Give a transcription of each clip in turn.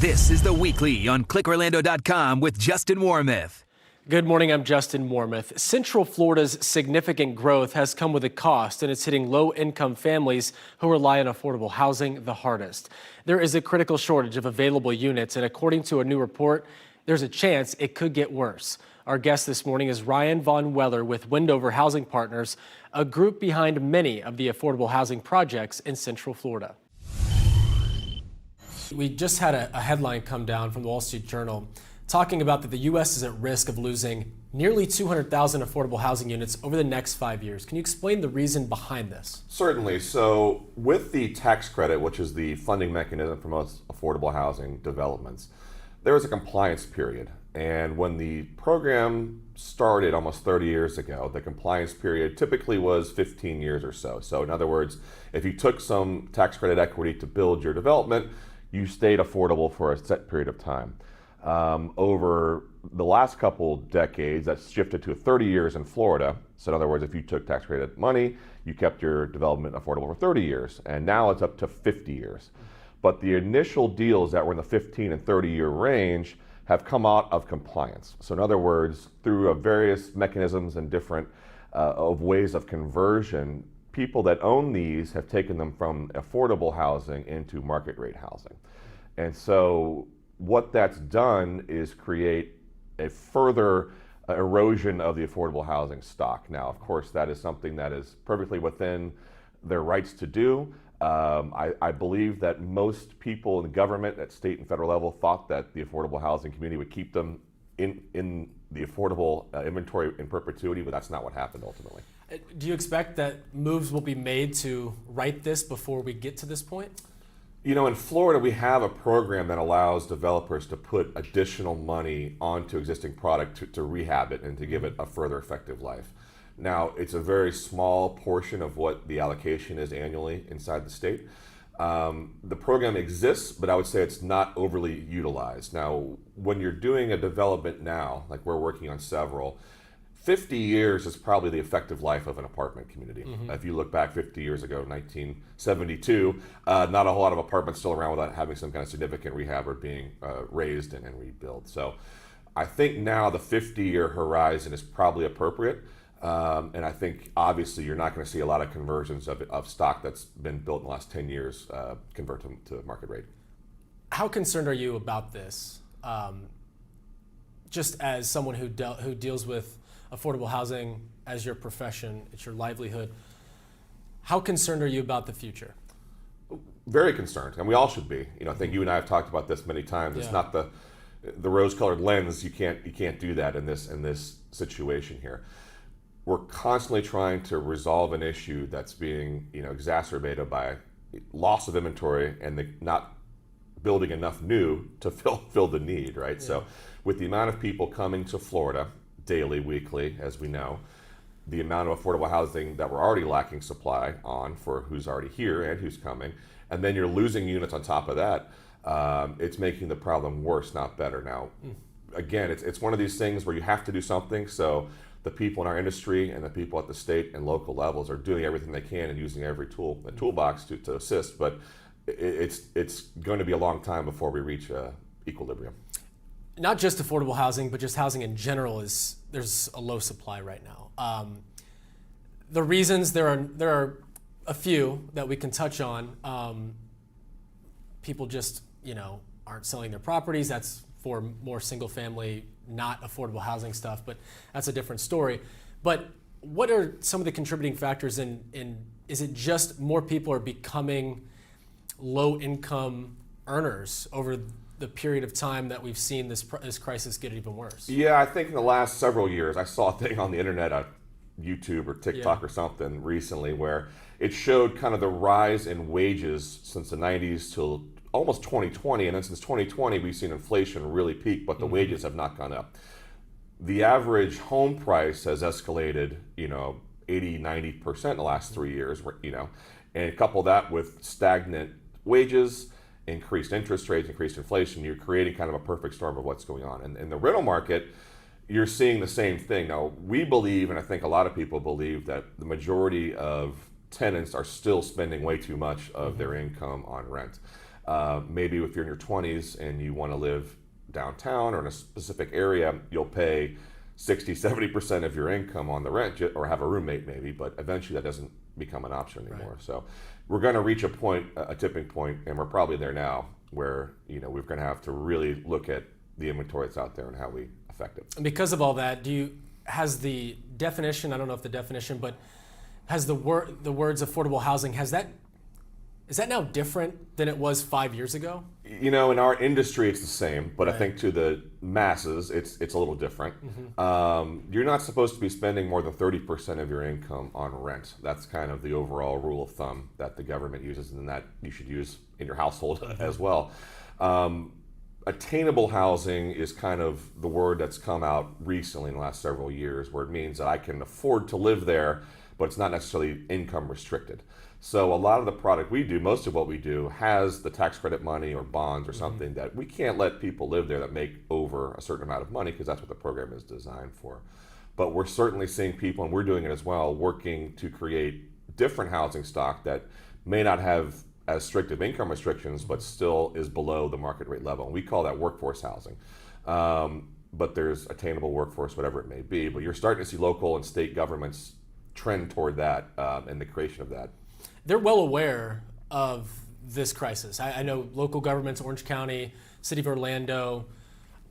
This is The Weekly on ClickOrlando.com with Justin Warmoth. Good morning, I'm Justin Warmoth. Central Florida's significant growth has come with a cost, and it's hitting low-income families who rely on affordable housing the hardest. There is a critical shortage of available units, and according to a new report, there's a chance it could get worse. Our guest this morning is Ryan Von Weller with Wendover Housing Partners, a group behind many of the affordable housing projects in Central Florida. We just had a headline come down from the Wall Street Journal talking about that the U.S. is at risk of losing nearly 200,000 affordable housing units over the next 5 years. Can you explain the reason behind this? Certainly. So with the tax credit, which is the funding mechanism for most affordable housing developments, there is a compliance period. And when the program started almost 30 years ago, the compliance period typically was 15 years or so. So in other words, if you took some tax credit equity to build your development, you stayed affordable for a set period of time. Over the last couple decades, that's shifted to 30 years in Florida. So in other words, if you took tax credit money, you kept your development affordable for 30 years. And now it's up to 50 years. But the initial deals that were in the 15 and 30-year range have come out of compliance. So in other words, through various mechanisms and different of ways of conversion, people that own these have taken them from affordable housing into market rate housing. And so what that's done is create a further erosion of the affordable housing stock. Now, of course, that is something that is perfectly within their rights to do. I believe that most people in the government at state and federal level thought that the affordable housing community would keep them in the affordable inventory in perpetuity, but that's not what happened ultimately. Do you expect that moves will be made to right this before we get to this point? You know, in Florida, we have a program that allows developers to put additional money onto existing product to rehab it and to give it a further effective life. Now, it's a very small portion of what the allocation is annually inside the state. The program exists, but I would say it's not overly utilized. Now, when you're doing a development now, like we're working on several, 50 years is probably the effective life of an apartment community. If you look back 50 years ago, 1972, not a whole lot of apartments still around without having some kind of significant rehab or being raised and rebuilt. So I think now the 50-year horizon is probably appropriate. And I think obviously you're not going to see a lot of conversions of stock that's been built in the last 10 years convert to market rate. How concerned are you about this? Just as someone who deals with affordable housing as your profession, it's your livelihood, how concerned are you about the future? Very concerned, and we all should be. You know, I think you and I have talked about this many times. It's not the rose-colored lens. You can't do that in this situation here. We're constantly trying to resolve an issue that's being, exacerbated by loss of inventory and not building enough new to fill the need, right? Yeah. So with the amount of people coming to Florida daily, weekly, as we know, the amount of affordable housing that we're already lacking supply on for who's already here and who's coming, and then you're losing units on top of that, it's making the problem worse, not better. Now, again, it's one of these things where you have to do something, so the people in our industry and the people at the state and local levels are doing everything they can and using every tool in the toolbox to assist, but it's going to be a long time before we reach equilibrium. Not just affordable housing, but just housing in general there's a low supply right now. The reasons, there are a few that we can touch on. People just, aren't selling their properties. That's for more single family, not affordable housing stuff, but that's a different story. But what are some of the contributing factors is it just more people are becoming low income earners over the period of time that we've seen this crisis get even worse? Yeah, I think in the last several years, I saw a thing on the internet, YouTube or TikTok or something recently, where it showed kind of the rise in wages since the 90s till almost 2020, and then since 2020 we've seen inflation really peak, but the wages have not gone up. The average home price has escalated, 80-90% in the last 3 years, and couple that with stagnant wages, increased interest rates, increased inflation, you're creating kind of a perfect storm of what's going on. And in the rental market, you're seeing the same thing. Now, we believe, and I think a lot of people believe, that the majority of tenants are still spending way too much of their income on rent. Maybe if you're in your 20s and you want to live downtown or in a specific area, you'll pay 60, 70% of your income on the rent, or have a roommate maybe, but eventually that doesn't become an option anymore. Right. So we're going to reach a tipping point, and we're probably there now, where we're going to have to really look at the inventory that's out there and how we affect it. And because of all that, has the definition, I don't know if the definition, but has the words affordable housing, is that now different than it was 5 years ago? In our industry, it's the same, but I think to the masses, it's a little different. You're not supposed to be spending more than 30% of your income on rent. That's kind of the overall rule of thumb that the government uses, and that you should use in your household as well. Attainable housing is kind of the word that's come out recently in the last several years, where it means that I can afford to live there, but it's not necessarily income restricted. So a lot of the product we do, most of what we do, has the tax credit money or bonds or something that we can't let people live there that make over a certain amount of money, because that's what the program is designed for. But we're certainly seeing people, and we're doing it as well, working to create different housing stock that may not have as strict of income restrictions, but still is below the market rate level. And we call that workforce housing. But there's attainable workforce, whatever it may be. But you're starting to see local and state governments trend toward that and the creation of that. They're well aware of this crisis. I know local governments, Orange County, City of Orlando,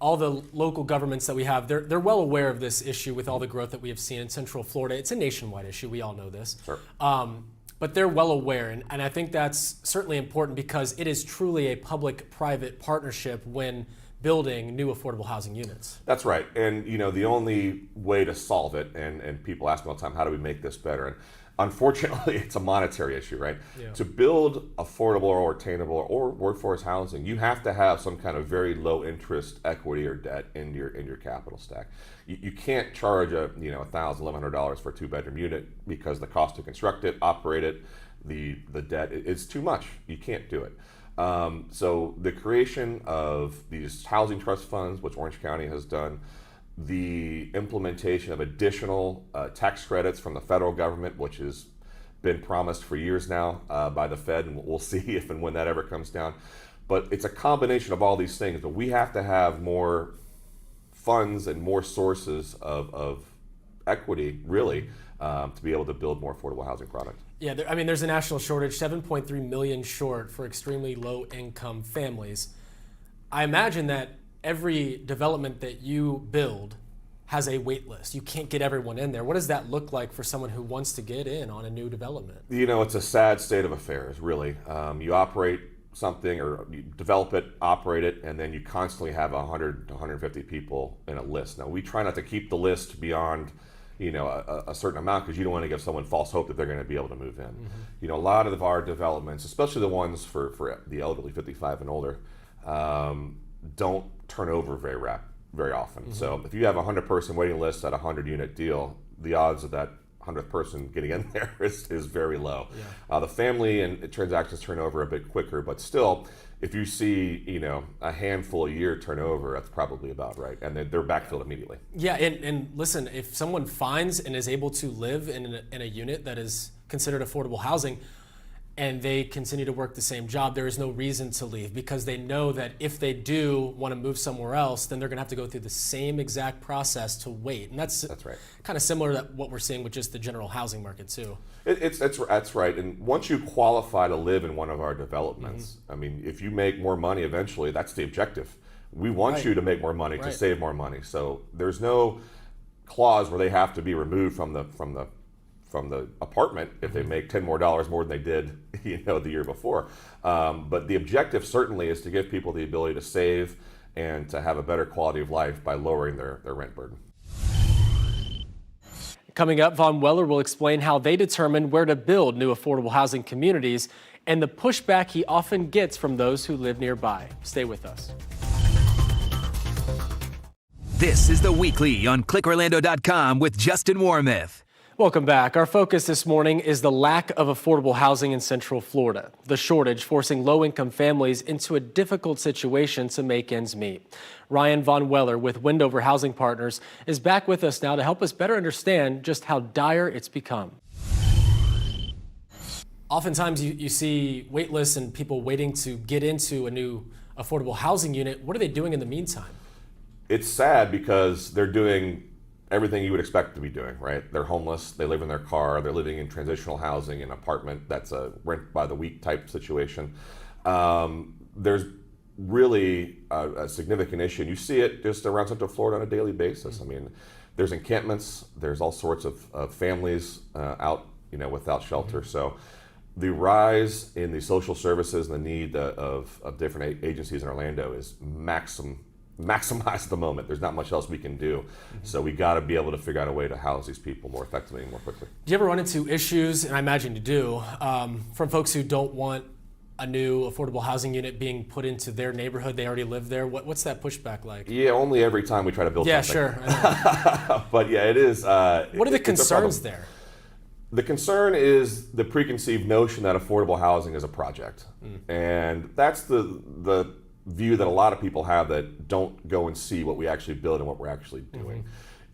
all the local governments that we have, they're well aware of this issue with all the growth that we have seen in Central Florida. It's a nationwide issue, we all know this. Sure. But they're well aware, and I think that's certainly important, because it is truly a public-private partnership when building new affordable housing units. That's right. And the only way to solve it, and people ask me all the time, how do we make this better? And unfortunately, it's a monetary issue, right? Yeah. To build affordable or attainable or workforce housing, you have to have some kind of very low interest equity or debt in your capital stack. You can't charge $1,000, $1,100 for a 2-bedroom unit, because the cost to construct it, operate it, the debt, it's too much. You can't do it. So the creation of these housing trust funds, which Orange County has done, the implementation of additional tax credits from the federal government, which has been promised for years now by the Fed, and we'll see if and when that ever comes down. But it's a combination of all these things, but we have to have more funds and more sources of equity, really, to be able to build more affordable housing product. Yeah, there's a national shortage, 7.3 million short for extremely low-income families. I imagine that every development that you build has a wait list. You can't get everyone in there. What does that look like for someone who wants to get in on a new development? It's a sad state of affairs, really. You operate something, or you develop it, operate it, and then you constantly have 100 to 150 people in a list. Now, we try not to keep the list beyond a certain amount, because you don't want to give someone false hope that they're going to be able to move in. A lot of our developments, especially the ones for the elderly, 55 and older, don't turn over very often. So if you have a 100-person waiting list at a 100-unit deal, the odds of that 100th person getting in there is very low. Yeah. The family and transactions turn over a bit quicker, but still, if you see a handful a year turnover, that's probably about right, and they're backfilled immediately. Yeah, and listen, if someone finds and is able to live in a unit that is considered affordable housing, and they continue to work the same job, there is no reason to leave, because they know that if they do want to move somewhere else, then they're going to have to go through the same exact process to wait. And that's right. Kind of similar to what we're seeing with just the general housing market too. That's right. And once you qualify to live in one of our developments, if you make more money eventually, that's the objective. We want you to make more money to save more money. So there's no clause where they have to be removed from the apartment if they make $10 more than they did the year before. But the objective certainly is to give people the ability to save and to have a better quality of life by lowering their rent burden. Coming up, Von Weller will explain how they determine where to build new affordable housing communities and the pushback he often gets from those who live nearby. Stay with us. This is The Weekly on ClickOrlando.com with Justin Warmoth. Welcome back. Our focus this morning is the lack of affordable housing in Central Florida, the shortage forcing low-income families into a difficult situation to make ends meet. Ryan Von Weller with Wendover Housing Partners is back with us now to help us better understand just how dire it's become. oftentimes you see wait lists and people waiting to get into a new affordable housing unit. What are they doing in the meantime? It's sad because they're doing everything you would expect to be doing, right? They're homeless, they live in their car, they're living in transitional housing, an apartment that's a rent by the week type situation. There's really a significant issue, and you see it just around Central Florida on a daily basis. I mean, there's encampments, there's all sorts of families out, without shelter. So the rise in the social services and the need of different agencies in Orlando is maximize the moment. There's not much else we can do. So we got to be able to figure out a way to house these people more effectively and more quickly. Do you ever run into issues, and I imagine you do, from folks who don't want a new affordable housing unit being put into their neighborhood? They already live there. What's that pushback like? Yeah, only every time we try to build something. Yeah, sure. But yeah, it is. What are the concerns there? The concern is the preconceived notion that affordable housing is a project. And that's the view that a lot of people have that don't go and see what we actually build and what we're actually doing.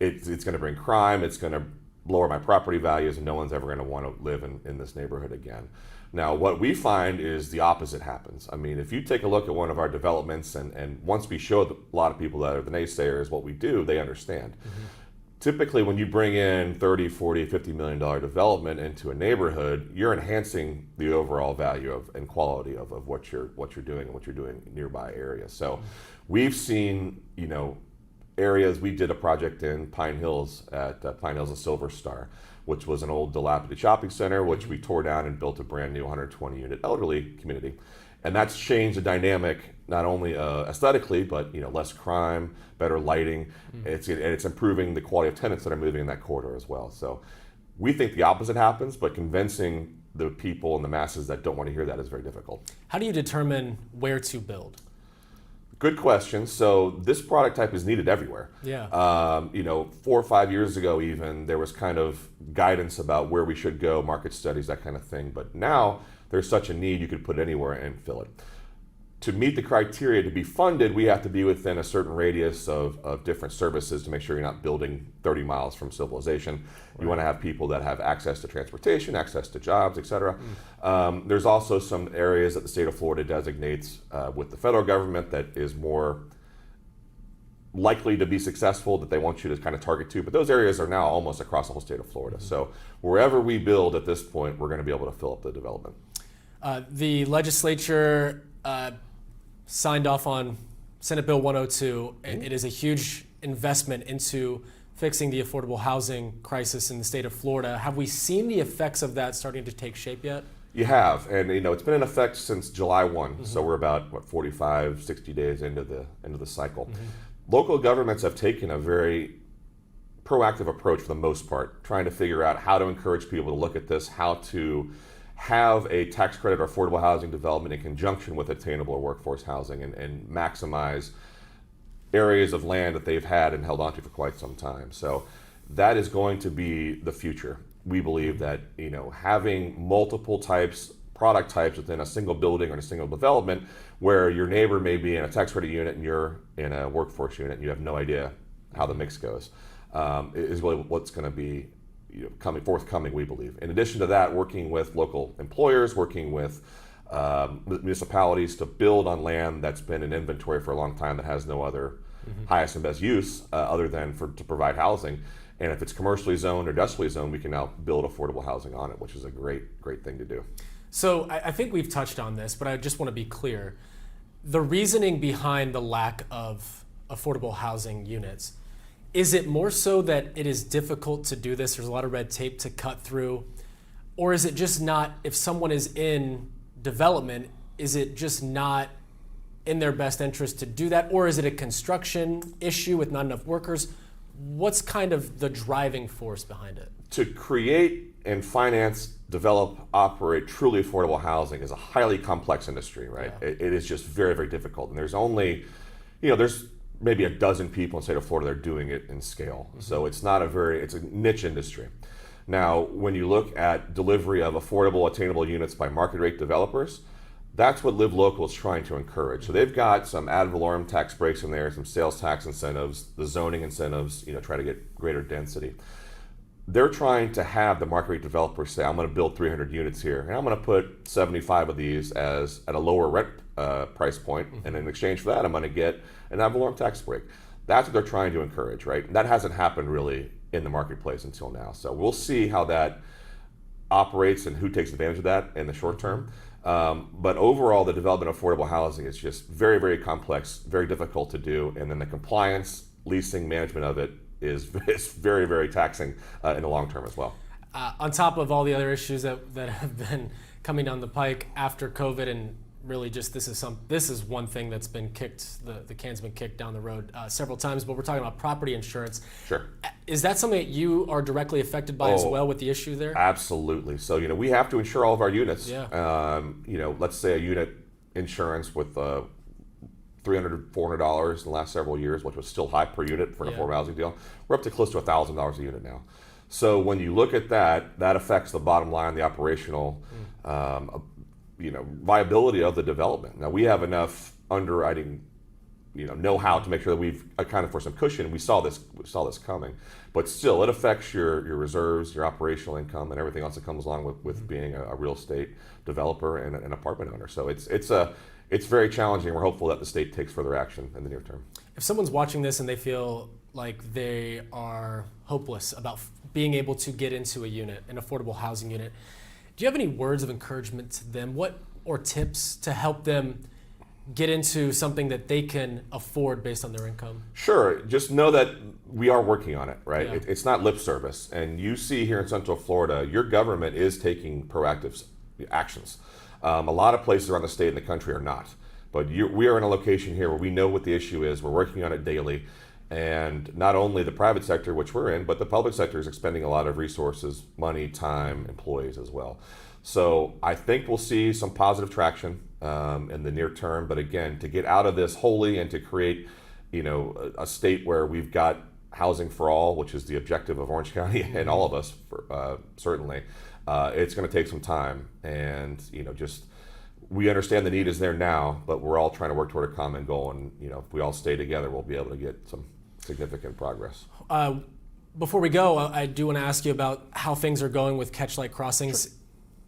It's going to bring crime, it's going to lower my property values, and no one's ever going to want to live in this neighborhood again. Now, what we find is the opposite happens. I mean, if you take a look at one of our developments, and once we show a lot of people that are the naysayers what we do, they understand. Typically, when you bring in $30, $40, $50 million development into a neighborhood, you're enhancing the overall value and quality of what you're doing and what you're doing in nearby areas. So we've seen, areas. We did a project in Pine Hills at Pine Hills of Silver Star, which was an old dilapidated shopping center, which we tore down and built a brand new 120-unit elderly community. And that's changed the dynamic, not only aesthetically, but less crime, better lighting. It's improving the quality of tenants that are moving in that corridor as well. So we think the opposite happens, but convincing the people and the masses that don't want to hear that is very difficult. How do you determine where to build? Good question. So this product type is needed everywhere. Yeah. 4 or 5 years ago even, there was kind of guidance about where we should go, market studies, that kind of thing. But now there's such a need, you could put it anywhere and fill it. To meet the criteria to be funded, we have to be within a certain radius of different services to make sure you're not building 30 miles from civilization. Right. You want to have people that have access to transportation, access to jobs, et cetera. There's also some areas that the state of Florida designates with the federal government that is more likely to be successful, that they want you to kind of target to. But those areas are now almost across the whole state of Florida. So wherever we build at this point, we're going to be able to fill up the development. The legislature signed off on Senate Bill 102. It is a huge investment into fixing the affordable housing crisis in the state of Florida. Have we seen the effects of that starting to take shape yet? You have, and it's been in effect since July 1, so we're about 45, 60 days into the cycle. Local governments have taken a very proactive approach for the most part, trying to figure out how to encourage people to look at this, how to have a tax credit or affordable housing development in conjunction with attainable or workforce housing and maximize areas of land that they've had and held onto for quite some time. So that is going to be the future. We believe that having multiple product types within a single building or a single development, where your neighbor may be in a tax credit unit and you're in a workforce unit and you have no idea how the mix goes, is really what's going to be forthcoming, we believe. In addition to that, working with local employers, working with municipalities to build on land that's been in inventory for a long time that has no other highest and best use other than to provide housing. And if it's commercially zoned or industrially zoned, we can now build affordable housing on it, which is a great thing to do. So I think we've touched on this, but I just want to be clear. The reasoning behind the lack of affordable housing units, is it more so that it is difficult to do this? There's a lot of red tape to cut through. Or is it just not, if someone is in development, is it just not in their best interest to do that? Or is it a construction issue with not enough workers? What's kind of the driving force behind it? To create and finance, develop, operate truly affordable housing is a highly complex industry, right? Yeah. It is just very, very difficult. And there's only, there's maybe a dozen people in the state of Florida that are doing it in scale. So it's a niche industry. Now, when you look at delivery of affordable, attainable units by market rate developers, that's what Live Local is trying to encourage. So they've got some ad valorem tax breaks in there, some sales tax incentives, the zoning incentives, try to get greater density. they're trying to have the market rate developers say, I'm going to build 300 units here, and I'm going to put 75 of these as at a lower rent price point, and in exchange for that, I'm going to get an ad valorem tax break. That's what they're trying to encourage, right? And that hasn't happened really in the marketplace until now. So we'll see how that operates and who takes advantage of that in the short term. But overall, the development of affordable housing is just very, very complex, very difficult to do, and then the compliance, leasing, management of it is very, very taxing in the long term as well. On top of all the other issues that have been coming down the pike after COVID, and really just this is one thing that's been kicked, the can's been kicked down the road several times, but we're talking about property insurance. Sure. Is that something that you are directly affected by as well with the issue there? Absolutely. So, we have to insure all of our units. Yeah. Let's say a unit insurance with $300, $400 in the last several years, which was still high per unit for an affordable housing deal. We're up to close to $1,000 a unit now. So when you look at that, that affects the bottom line, the operational viability of the development. Now we have enough underwriting, know-how to make sure that we've accounted for some cushion. We saw this coming, but still, it affects your reserves, your operational income, and everything else that comes along with being a real estate developer and an apartment owner. So it's very challenging. We're hopeful that the state takes further action in the near term. If someone's watching this and they feel like they are hopeless about being able to get into a unit, an affordable housing unit, do you have any words of encouragement to them? Or tips to help them get into something that they can afford based on their income? Sure. Just know that we are working on it, right? Yeah. It's not lip service. And you see here in Central Florida, your government is taking proactive actions. A lot of places around the state and the country are not. But we are in a location here where we know what the issue is. We're working on it daily. And not only the private sector, which we're in, but the public sector is expending a lot of resources, money, time, employees as well. So I think we'll see some positive traction in the near term. But again, to get out of this wholly and to create, a state where we've got housing for all, which is the objective of Orange County and all of us, certainly, it's going to take some time. And we understand the need is there now, but we're all trying to work toward a common goal. And if we all stay together, we'll be able to get some significant progress. Before we go, I do want to ask you about how things are going with Catchlight Crossings. Sure.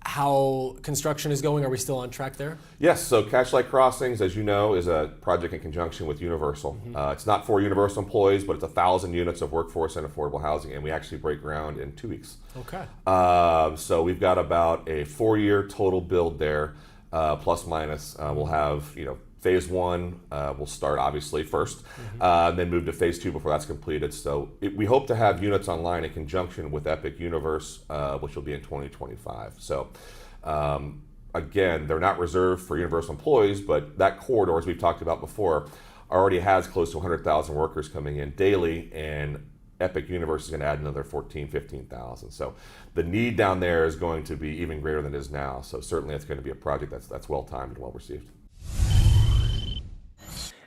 How construction is going? Are we still on track there? Yes. So Catchlight Crossings, as you know, is a project in conjunction with Universal. Mm-hmm. It's not for Universal employees, but it's 1,000 units of workforce and affordable housing, and we actually break ground in 2 weeks. Okay. So we've got about a 4-year total build there, plus minus. We'll have, phase 1 will start obviously first, then move to phase 2 before that's completed. So we hope to have units online in conjunction with Epic Universe, which will be in 2025. So again, they're not reserved for Universal employees, but that corridor, as we've talked about before, already has close to 100,000 workers coming in daily, and Epic Universe is going to add another 15,000. So the need down there is going to be even greater than it is now. So certainly it's going to be a project that's well timed and well received.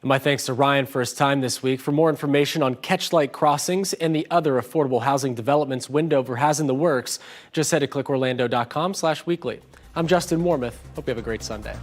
And my thanks to Ryan for his time this week. For more information on Catchlight Crossings and the other affordable housing developments Wendover has in the works, just head to clickorlando.com/weekly. I'm Justin Warmoth. Hope you have a great Sunday.